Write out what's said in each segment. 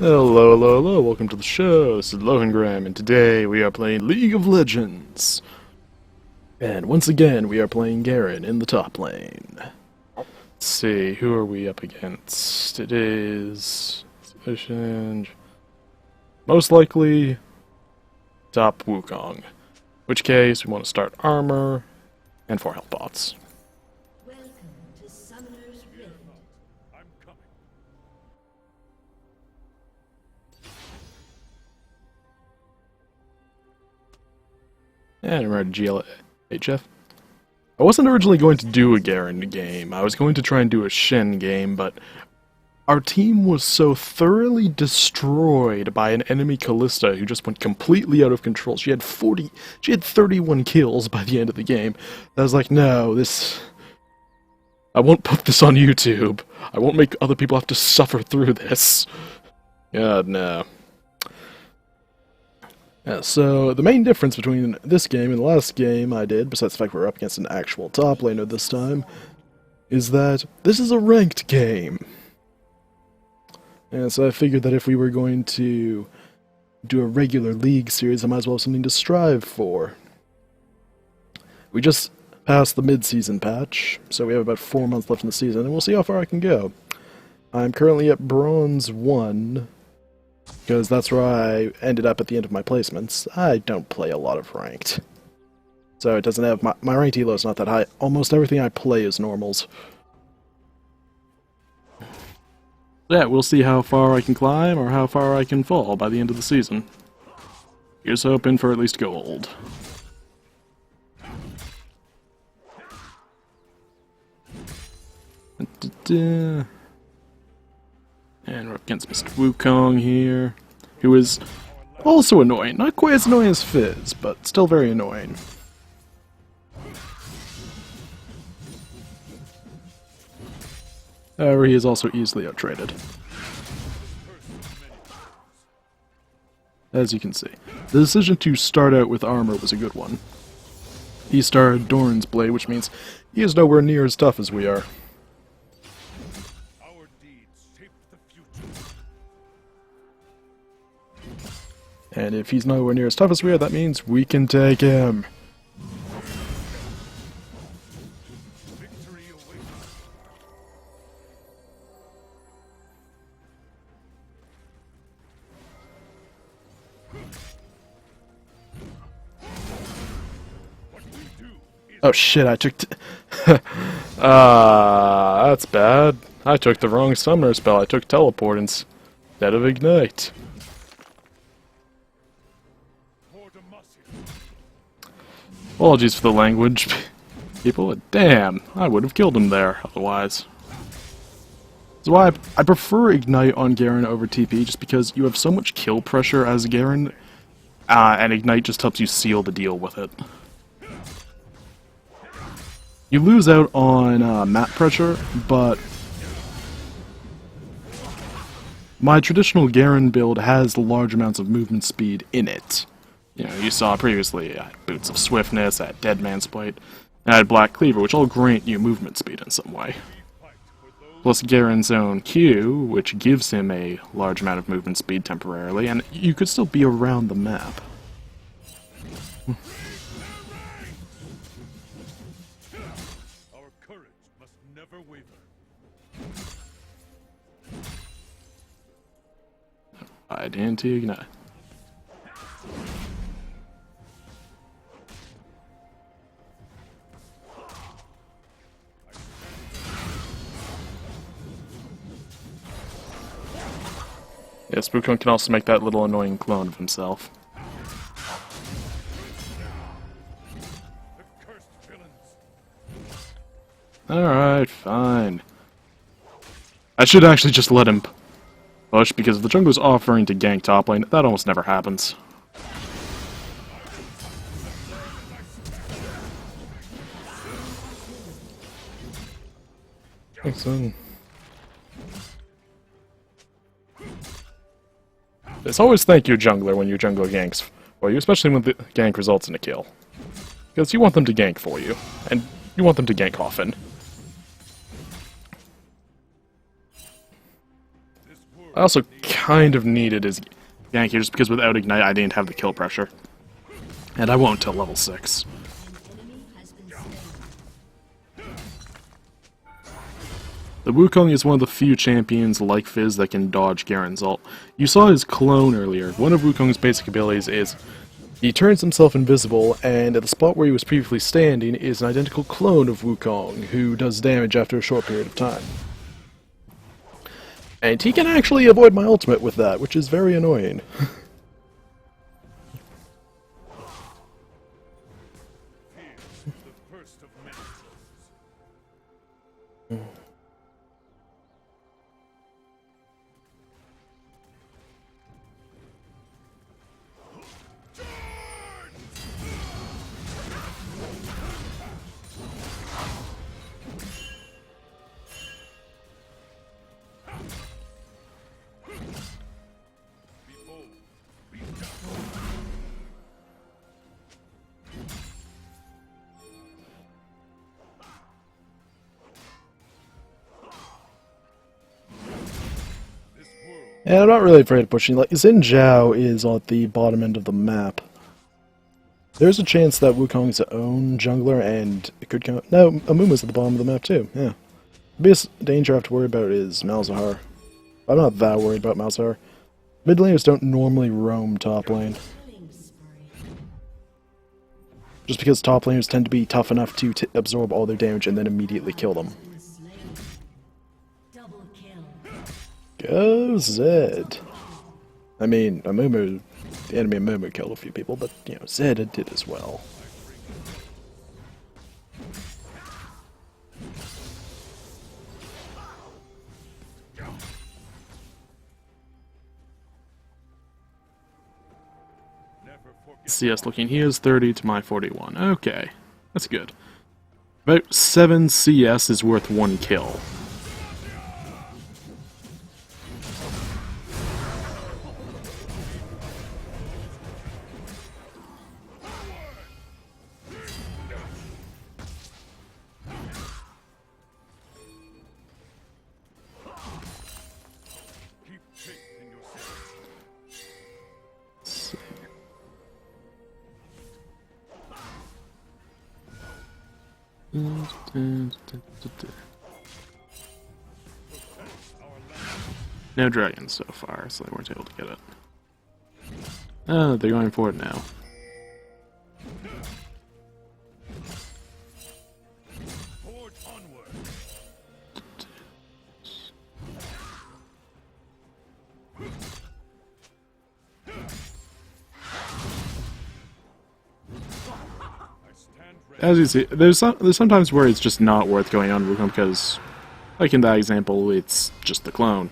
Hello, hello, hello, welcome to the show. This is Lohengram, and today we are playing League of Legends. And once again, we are playing Garen in the top lane. Let's see, who are we up against? It is... most likely... top Wukong. In which case, we want to start armor and 4 health pots. And we're at GLHF. I wasn't originally going to do a Garen game. I was going to try and do a Shen game, but our team was so thoroughly destroyed by an enemy Callista who just went completely out of control. She had 31 kills by the end of the game. I was like, no, I won't put this on YouTube. I won't make other people have to suffer through this. God, no. Yeah, so the main difference between this game and the last game I did, besides the fact we're up against an actual top laner this time, is that this is a ranked game. And so I figured that if we were going to do a regular league series, I might as well have something to strive for. We just passed the mid-season patch, so we have about 4 months left in the season, and we'll see how far I can go. I'm currently at Bronze 1, because that's where I ended up at the end of my placements. I don't play a lot of ranked. So it doesn't have... my ranked elo is not that high. Almost everything I play is normals. Yeah, we'll see how far I can climb or how far I can fall by the end of the season. Here's hoping for at least gold. And we're up against Mr. Wukong here, who is also annoying. Not quite as annoying as Fizz, but still very annoying. However, he is also easily outtraded. As you can see. The decision to start out with armor was a good one. He started Doran's Blade, which means he is nowhere near as tough as we are. And if he's nowhere near as tough as we are, that means we can take him. Oh shit, I took that's bad. I took the wrong summoner spell. I took teleport instead of ignite. Apologies for the language, people. Damn, I would have killed him there otherwise. That's why I prefer Ignite on Garen over TP, just because you have so much kill pressure as Garen, and Ignite just helps you seal the deal with it. You lose out on map pressure, but my traditional Garen build has large amounts of movement speed in it. You know, you saw previously I had Boots of Swiftness, I had Deadman's Plate, and I had Black Cleaver, which all grant you movement speed in some way. Plus Garen's own Q, which gives him a large amount of movement speed temporarily, and you could still be around the map. Our courage must never waver. Identity Ignite. Yes, Wukong can also make that little annoying clone of himself. Alright, fine. I should actually just let him push, because if the jungler's offering to gank top lane, that almost never happens. Thanks, son. It's always thank your jungler when your jungler ganks for you, especially when the gank results in a kill. Because you want them to gank for you, and you want them to gank often. This I also kind of needed his gank here, just because without Ignite I didn't have the kill pressure. And I won't till level 6. The Wukong is one of the few champions like Fizz that can dodge Garen's ult. You saw his clone earlier. One of Wukong's basic abilities is he turns himself invisible, and at the spot where he was previously standing is an identical clone of Wukong, who does damage after a short period of time. And he can actually avoid my ultimate with that, which is very annoying. And I'm not really afraid of pushing. Like, Xin Zhao is on the bottom end of the map. There's a chance that Wukong's own jungler, and it could come. No, Amuma's at the bottom of the map too. Yeah. The biggest danger I have to worry about is Malzahar. I'm not that worried about Malzahar. Mid laners don't normally roam top lane. Just because top laners tend to be tough enough to absorb all their damage and then immediately kill them. Go Zed. I mean, Amumu, the enemy Amumu killed a few people, but, you know, Zed did as well. CS looking, he is 30 to my 41. Okay, that's good. About 7 CS is worth 1 kill. No dragons so far, so they weren't able to get it. Oh, they're going for it now. As you see, there's sometimes where it's just not worth going on Wukong because, like in that example, it's just the clone.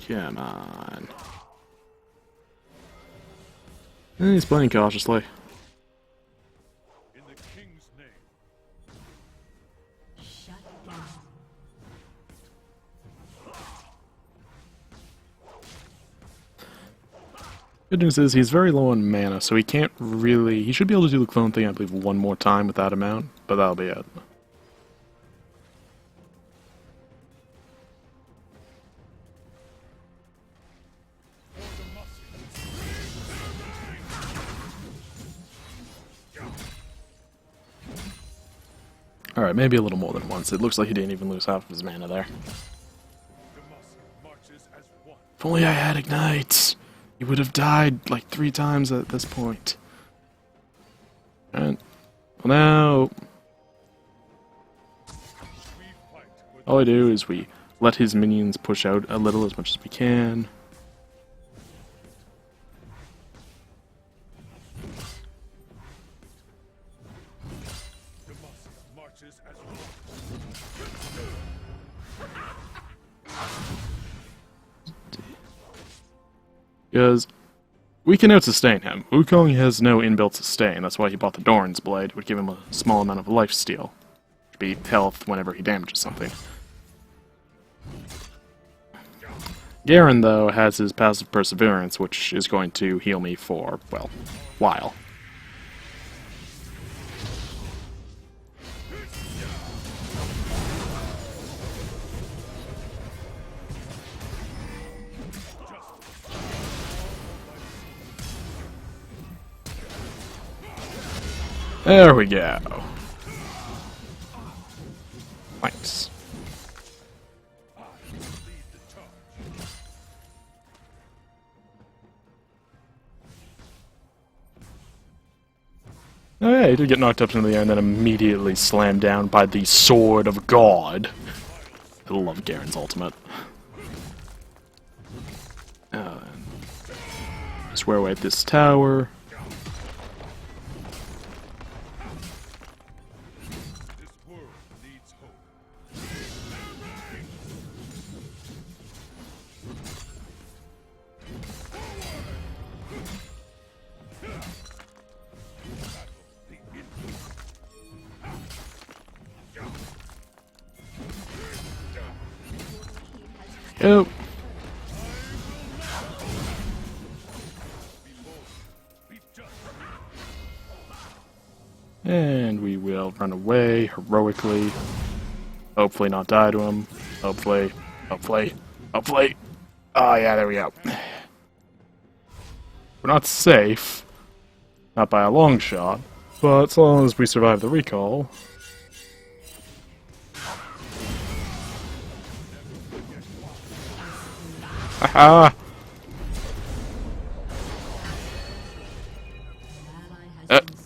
Come on. And he's playing cautiously. Good news is he's very low on mana, so he can't really... He should be able to do the clone thing, I believe, one more time with that amount, but that'll be it. Alright, maybe a little more than once. It looks like he didn't even lose half of his mana there. If only I had Ignite! He would have died like 3 times at this point. And well, now all I do is we let his minions push out a little as much as we can. Because we can out-sustain him. Wukong has no inbuilt sustain, that's why he bought the Doran's Blade. It would give him a small amount of life steal. Which would be health whenever he damages something. Garen, though, has his passive Perseverance, which is going to heal me for, well, a while. There we go. Thanks. Oh yeah, he did get knocked up into the air and then immediately slammed down by the Sword of God. I love Garen's ultimate. Just wear away at this tower. This world needs hope. Yep. And we will run away heroically. Hopefully not die to him. Hopefully. Hopefully. Hopefully. Oh yeah, there we go. We're not safe. Not by a long shot. But as long as we survive the recall. Haha!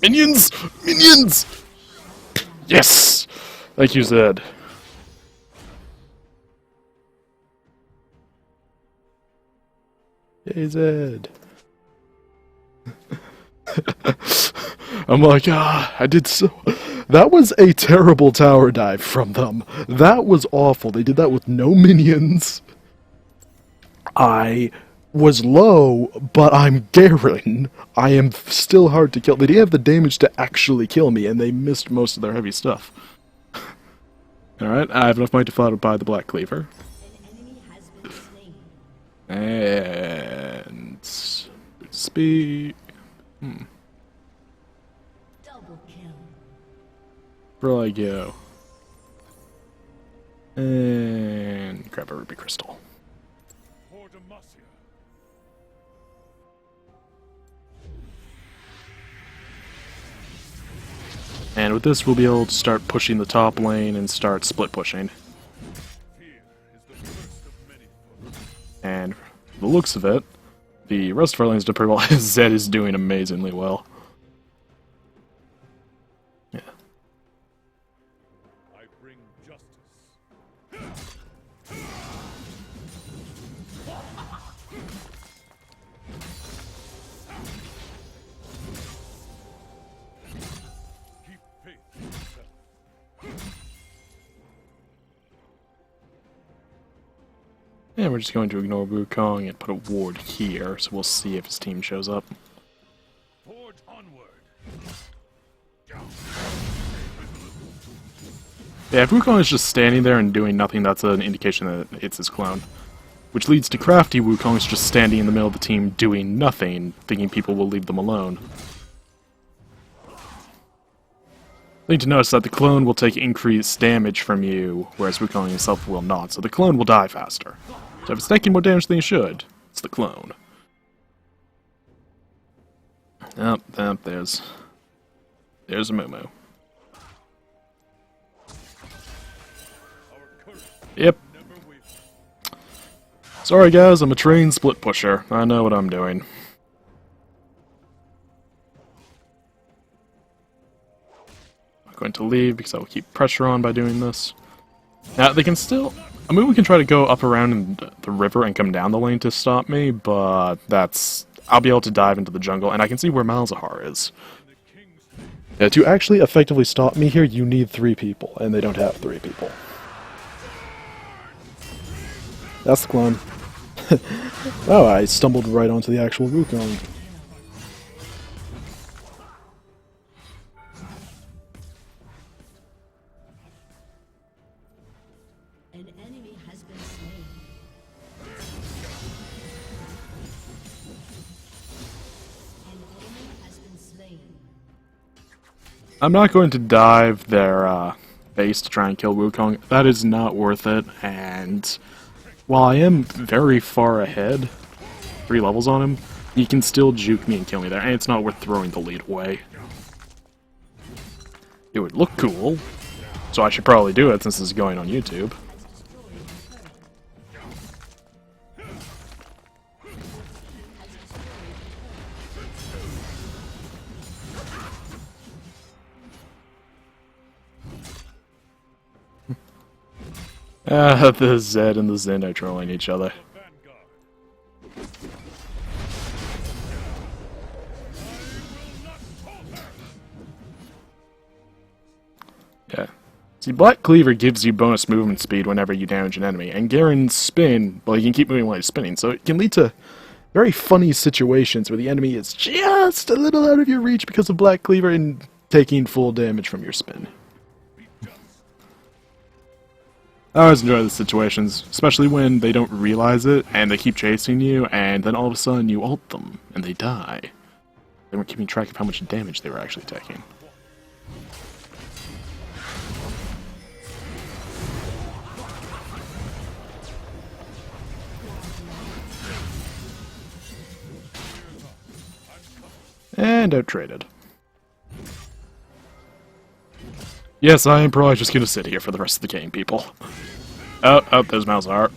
Minions! Minions! Yes! Like you said. Hey, Zed. I'm like, I did so... That was a terrible tower dive from them. That was awful. They did that with no minions. I was low, but I'm Garen. I am still hard to kill. They didn't have the damage to actually kill me, and they missed most of their heavy stuff. Alright, I have enough might to follow by the Black Cleaver. And... speed... Double kill. Where I go? And... grab a ruby crystal. For Demacia. And with this, we'll be able to start pushing the top lane and start split pushing. Fear is the first of many foes. And from the looks of it, the rest of our lanes do pretty well. Zed is doing amazingly well. Yeah. I bring justice. Keep faith in yourself. And we're just going to ignore Wukong and put a ward here, so we'll see if his team shows up. Forge onward. Yeah, if Wukong is just standing there and doing nothing, that's an indication that it's his clone. Which leads to crafty Wukong's just standing in the middle of the team doing nothing, thinking people will leave them alone. Thing to notice that the clone will take increased damage from you, whereas Wukong himself will not, so the clone will die faster. So if it's taking more damage than it should, it's the clone. Yep, there's a Moo. Yep. Sorry guys, I'm a trained split pusher. I know what I'm doing. I'm going to leave because I will keep pressure on by doing this. Now, they can still... I mean, we can try to go up around in the river and come down the lane to stop me, but that's... I'll be able to dive into the jungle, and I can see where Malzahar is. Yeah, to actually effectively stop me here, you need 3 people, and they don't have 3 people. That's the clone. Oh, I stumbled right onto the actual Wukong. An enemy has been slain. An enemy has been slain. I'm not going to dive their base to try and kill Wukong. That is not worth it, and while I am very far ahead, 3 levels on him, he can still juke me and kill me there, and it's not worth throwing the lead away. it would look cool. So I should probably do it since this is going on YouTube. The Zed and the Zen are trolling each other. Yeah. See, Black Cleaver gives you bonus movement speed whenever you damage an enemy, and Garen's spin, well, you can keep moving while you're spinning, so it can lead to very funny situations where the enemy is just a little out of your reach because of Black Cleaver and taking full damage from your spin. I always enjoy the situations, especially when they don't realize it, and they keep chasing you, and then all of a sudden you ult them, and they die. They weren't keeping track of how much damage they were actually taking. And outtraded. Yes, I am probably just gonna sit here for the rest of the game, people. Oh, there's Malzahar.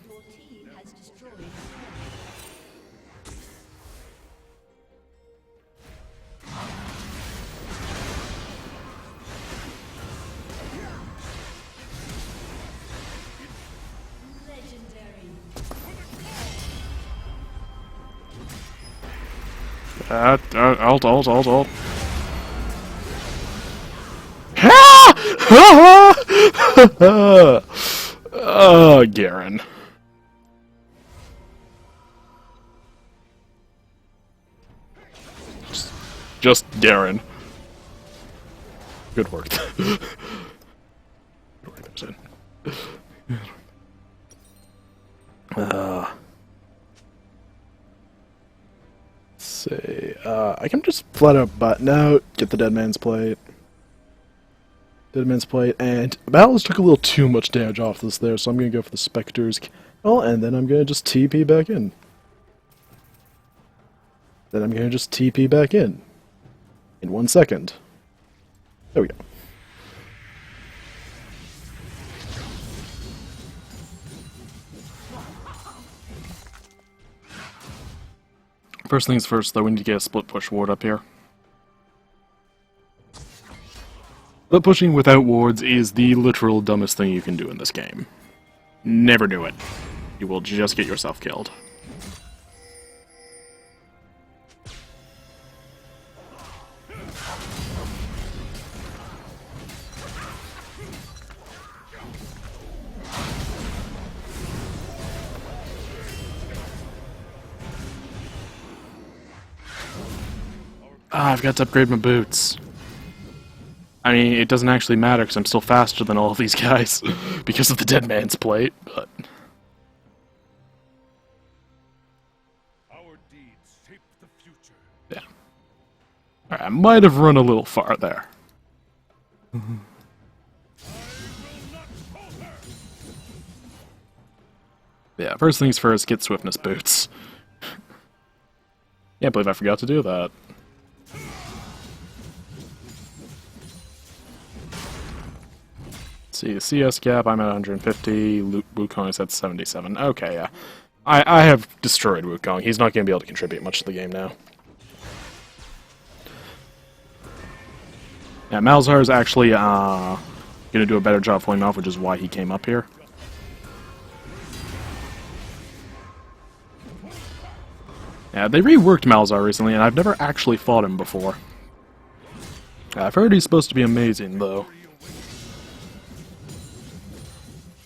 Your team has destroyed. Legendary. Ult. Oh, Garen. Just Garen. Good work. Good work, Zen. Say, I can just flat out button out, get the Dead Man's Plate. And Battles took a little too much damage off this there, so I'm gonna go for the Spectre's Kill, and then I'm gonna just TP back in. In 1 second. There we go. First things first, though, we need to get a split push ward up here. Split pushing without wards is the literal dumbest thing you can do in this game. Never do it. You will just get yourself killed. Ah, I've got to upgrade my boots. I mean, it doesn't actually matter because I'm still faster than all of these guys because of the Dead Man's Plate, but... Our deeds shape the future. yeah. Alright, I might have run a little far there. Yeah, first things first, get Swiftness boots. Can't believe I forgot to do that. See, the CS gap, I'm at 150, Wukong is at 77. Okay, yeah. I have destroyed Wukong. He's not going to be able to contribute much to the game now. Yeah, Malzahar is actually going to do a better job pulling him off, which is why he came up here. Yeah, they reworked Malzahar recently, and I've never actually fought him before. I've heard he's supposed to be amazing, though.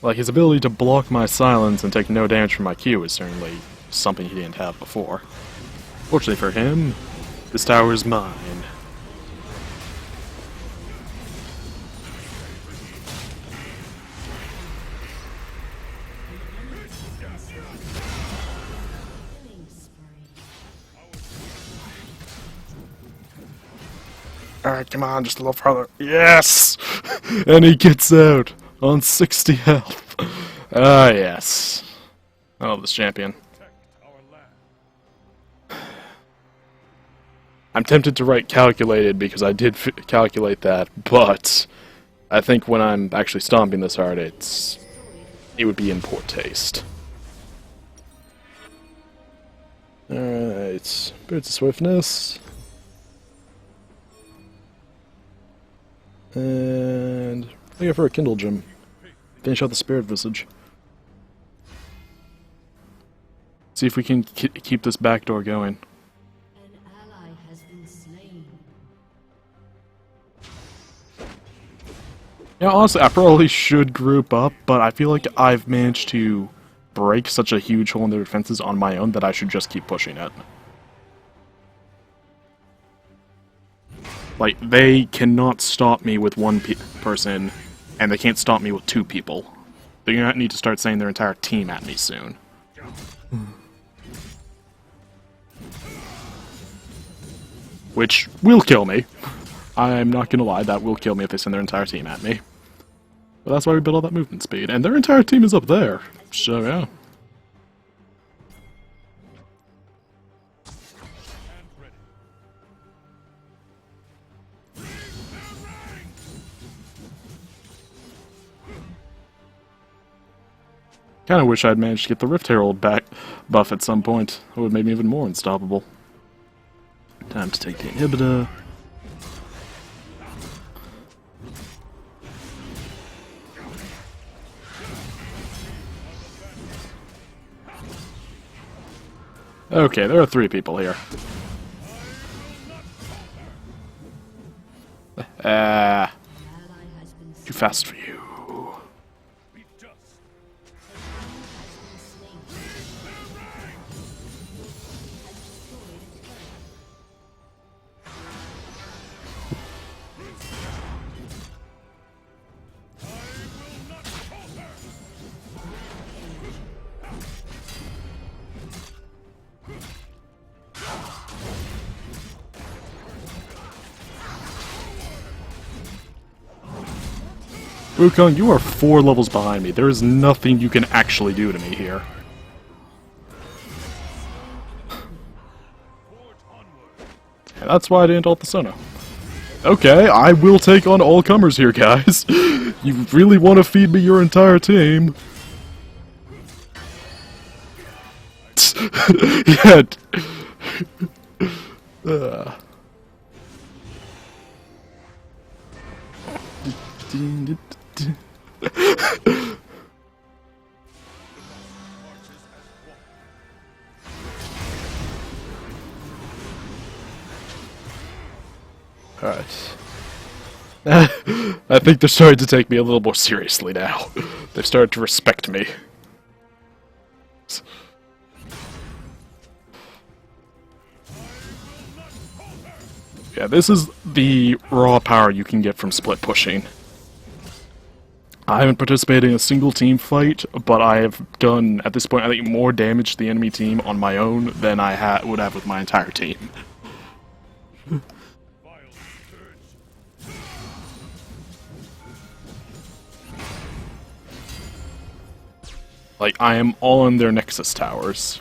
Like, his ability to block my silence and take no damage from my Q is certainly something he didn't have before. Fortunately for him, this tower is mine. Killing spree. Alright, come on, just a little farther. Yes! And he gets out on 60 health. Ah, yes. I love this champion. Protect our land. I'm tempted to write calculated because I did calculate that, but I think when I'm actually stomping this hard, it would be in poor taste. Alright, Spirits of Swiftness. And I go for a Kindle Gem. Finish out the Spirit Visage. See if we can keep this backdoor going. An ally has been slain. Yeah, honestly, I probably should group up, but I feel like I've managed to break such a huge hole in their defenses on my own that I should just keep pushing it. Like, they cannot stop me with one person, and they can't stop me with two people. They're gonna need to start sending their entire team at me soon. Which will kill me. I'm not gonna lie, that will kill me if they send their entire team at me. But that's why we built all that movement speed, and their entire team is up there. So yeah. Kinda wish I'd managed to get the Rift Herald back buff at some point. It would have made me even more unstoppable. Time to take the inhibitor. Okay, there are 3 people here. Ally has been Too fast for you. slain. Wukong, you are 4 levels behind me. There is nothing you can actually do to me here. And that's why I didn't ult the Sono. Okay, I will take on all comers here, guys. You really want to feed me your entire team? Yeah. Alright. I think they're starting to take me a little more seriously now. They've started to respect me. Yeah, this is the raw power you can get from split pushing. I haven't participated in a single team fight, but I have done, at this point, I think more damage to the enemy team on my own than I would have with my entire team. Like, I am all in their Nexus towers.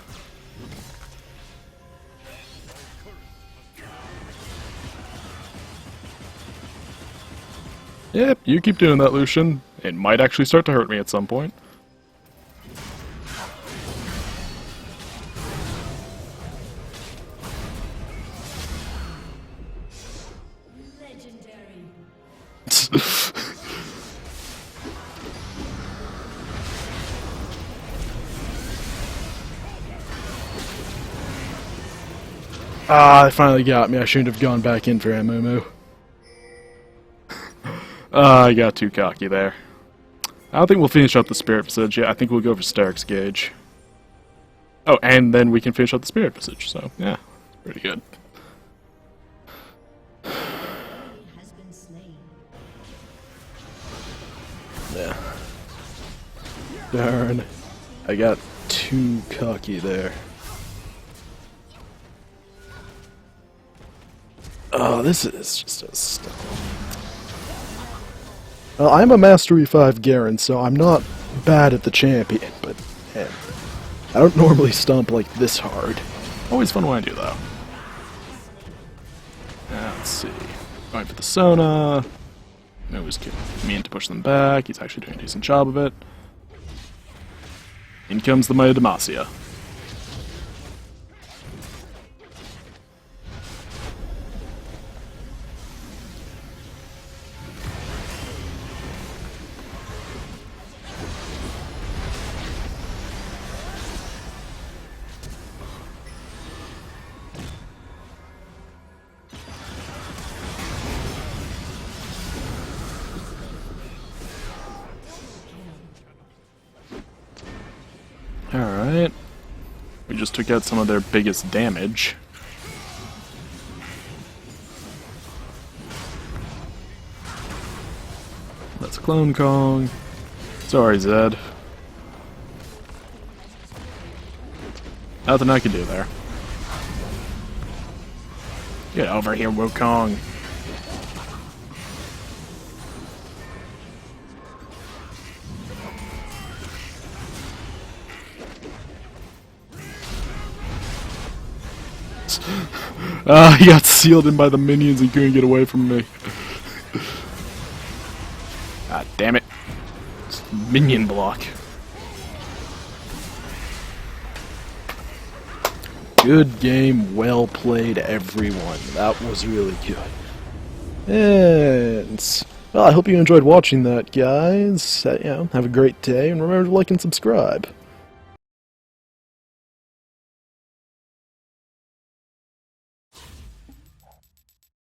Yep, you keep doing that, Lucian. It might actually start to hurt me at some point. Legendary. Ah, they finally got me. I shouldn't have gone back in for Amumu. I got too cocky there. I don't think we'll finish up the Spirit Visage yet. I think we'll go for Starrick's Gauge. Oh, and then we can finish up the Spirit Visage, so yeah, pretty good. Has been slain. Yeah. Darn. I got too cocky there. Oh, this is just a stuff. I'm a Mastery 5 Garen, so I'm not bad at the champion, but man, I don't normally stomp like this hard. Always fun when I do, though. Let's see. Going for the Sona. No, he's mean to push them back. He's actually doing a decent job of it. In comes the Might of Demacia. Alright. We just took out some of their biggest damage. Let's clone Kong. Sorry, Zed. Nothing I can do there. Get over here, Wukong. He got sealed in by the minions and couldn't get away from me. Ah, damn it. It's minion block. Good game, well played, everyone. That was really good. And, well, I hope you enjoyed watching that, guys. Have a great day, and remember to like and subscribe.